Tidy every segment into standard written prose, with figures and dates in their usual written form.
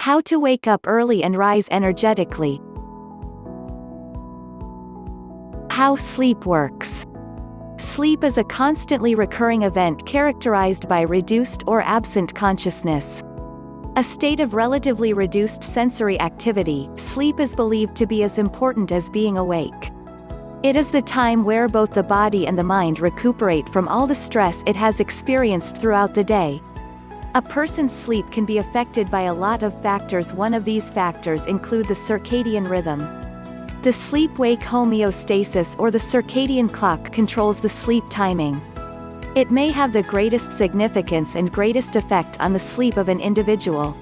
How to wake up early and rise energetically. How sleep works. Sleep is a constantly recurring event characterized by reduced or absent consciousness. A state of relatively reduced sensory activity, sleep is believed to be as important as being awake. It is the time where both the body and the mind recuperate from all the stress it has experienced throughout the day. A person's sleep can be affected by a lot of factors. One of these factors include the circadian rhythm. The sleep-wake homeostasis or the circadian clock controls the sleep timing. It may have the greatest significance and greatest effect on the sleep of an individual.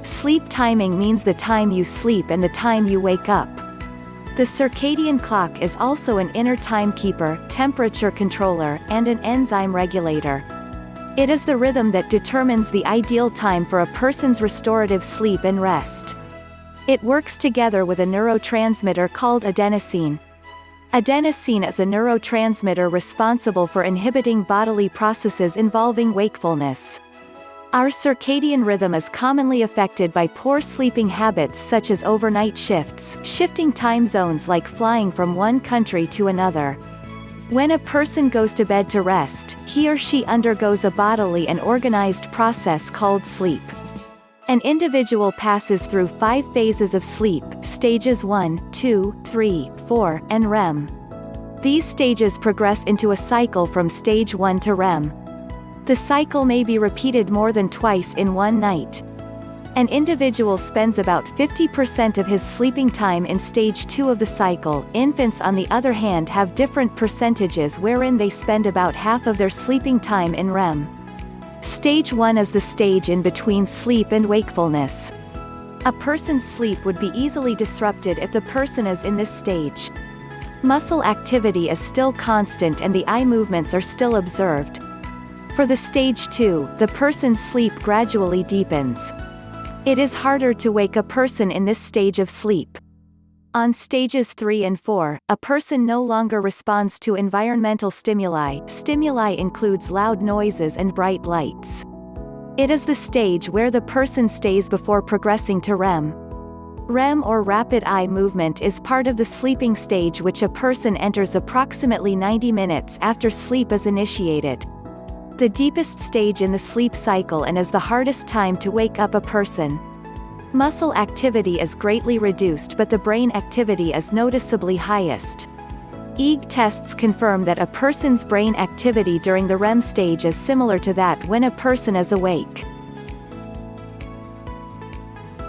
Sleep timing means the time you sleep and the time you wake up. The circadian clock is also an inner timekeeper, temperature controller, and an enzyme regulator. It is the rhythm that determines the ideal time for a person's restorative sleep and rest. It works together with a neurotransmitter called adenosine. Adenosine is a neurotransmitter responsible for inhibiting bodily processes involving wakefulness. Our circadian rhythm is commonly affected by poor sleeping habits such as overnight shifts, shifting time zones like flying from one country to another. When a person goes to bed to rest, he or she undergoes a bodily and organized process called sleep. An individual passes through 5 phases of sleep, stages 1, 2, 3, 4, and REM. These stages progress into a cycle from stage 1 to REM. The cycle may be repeated more than twice in one night. An individual spends about 50% of his sleeping time in stage 2 of the cycle. Infants, on the other hand, have different percentages wherein they spend about half of their sleeping time in REM. Stage 1 is the stage in between sleep and wakefulness. A person's sleep would be easily disrupted if the person is in this stage. Muscle activity is still constant and the eye movements are still observed. For the stage 2, the person's sleep gradually deepens. It is harder to wake a person in this stage of sleep. On stages 3 and 4, a person no longer responds to environmental stimuli. Stimuli includes loud noises and bright lights. It is the stage where the person stays before progressing to REM. REM or rapid eye movement is part of the sleeping stage which a person enters approximately 90 minutes after sleep is initiated. The deepest stage in the sleep cycle and is the hardest time to wake up a person. Muscle activity is greatly reduced but the brain activity is noticeably highest. EEG tests confirm that a person's brain activity during the REM stage is similar to that when a person is awake.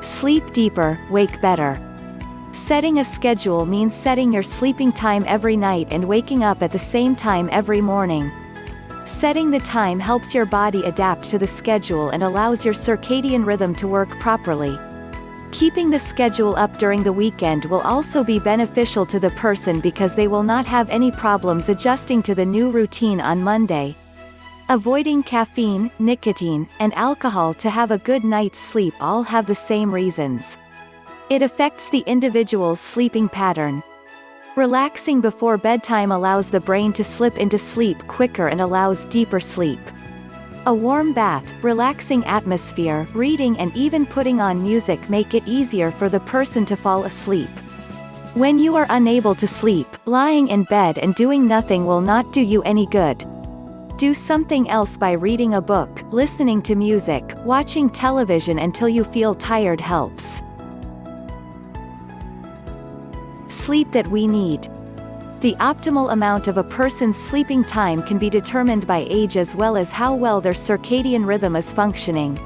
Sleep deeper, wake better. Setting a schedule means setting your sleeping time every night and waking up at the same time every morning. Setting the time helps your body adapt to the schedule and allows your circadian rhythm to work properly. Keeping the schedule up during the weekend will also be beneficial to the person because they will not have any problems adjusting to the new routine on Monday. Avoiding caffeine, nicotine, and alcohol to have a good night's sleep all have the same reasons. It affects the individual's sleeping pattern. Relaxing before bedtime allows the brain to slip into sleep quicker and allows deeper sleep. A warm bath, relaxing atmosphere, reading and even putting on music make it easier for the person to fall asleep. When you are unable to sleep, lying in bed and doing nothing will not do you any good. Do something else by reading a book, listening to music, watching television until you feel tired helps. Sleep that we need. The optimal amount of a person's sleeping time can be determined by age as well as how well their circadian rhythm is functioning.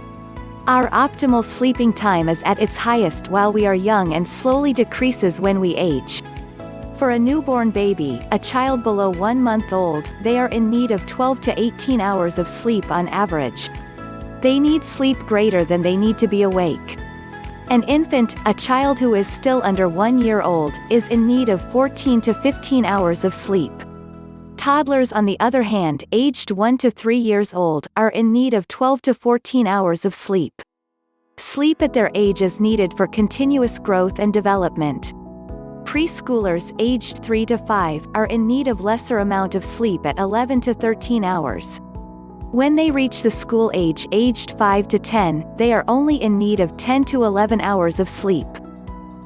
Our optimal sleeping time is at its highest while we are young and slowly decreases when we age. For a newborn baby, a child below 1 month old, they are in need of 12 to 18 hours of sleep on average. They need sleep greater than they need to be awake. An infant, a child who is still under 1 year old, is in need of 14 to 15 hours of sleep. Toddlers, on the other hand, aged 1 to 3 years old, are in need of 12 to 14 hours of sleep. Sleep at their age is needed for continuous growth and development. Preschoolers, aged 3 to 5, are in need of lesser amount of sleep at 11 to 13 hours. When they reach the school age, aged 5 to 10, they are only in need of 10 to 11 hours of sleep.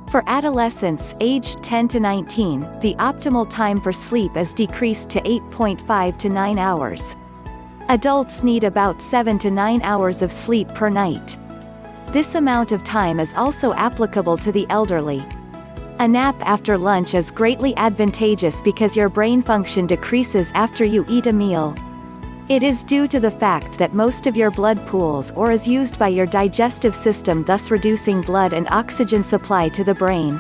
For adolescents, aged 10 to 19, the optimal time for sleep is decreased to 8.5 to 9 hours. Adults need about 7 to 9 hours of sleep per night. This amount of time is also applicable to the elderly. A nap after lunch is greatly advantageous because your brain function decreases after you eat a meal. It is due to the fact that most of your blood pools or is used by your digestive system, thus reducing blood and oxygen supply to the brain.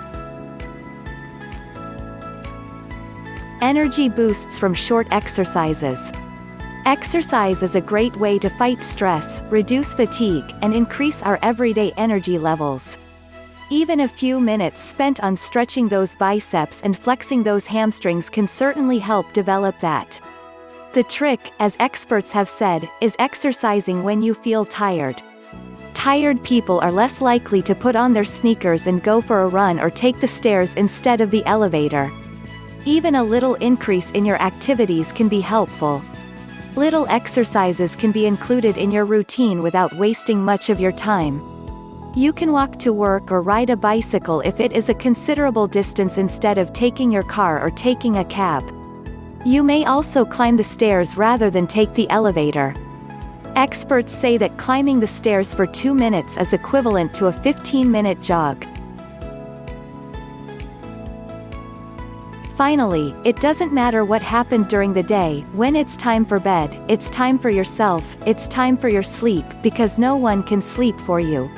Energy boosts from short exercises. Exercise is a great way to fight stress, reduce fatigue, and increase our everyday energy levels. Even a few minutes spent on stretching those biceps and flexing those hamstrings can certainly help develop that. The trick, as experts have said, is exercising when you feel tired. Tired people are less likely to put on their sneakers and go for a run or take the stairs instead of the elevator. Even a little increase in your activities can be helpful. Little exercises can be included in your routine without wasting much of your time. You can walk to work or ride a bicycle if it is a considerable distance instead of taking your car or taking a cab. You may also climb the stairs rather than take the elevator. Experts say that climbing the stairs for 2 minutes is equivalent to a 15-minute jog. Finally, it doesn't matter what happened during the day. When it's time for bed, it's time for yourself, it's time for your sleep, because no one can sleep for you.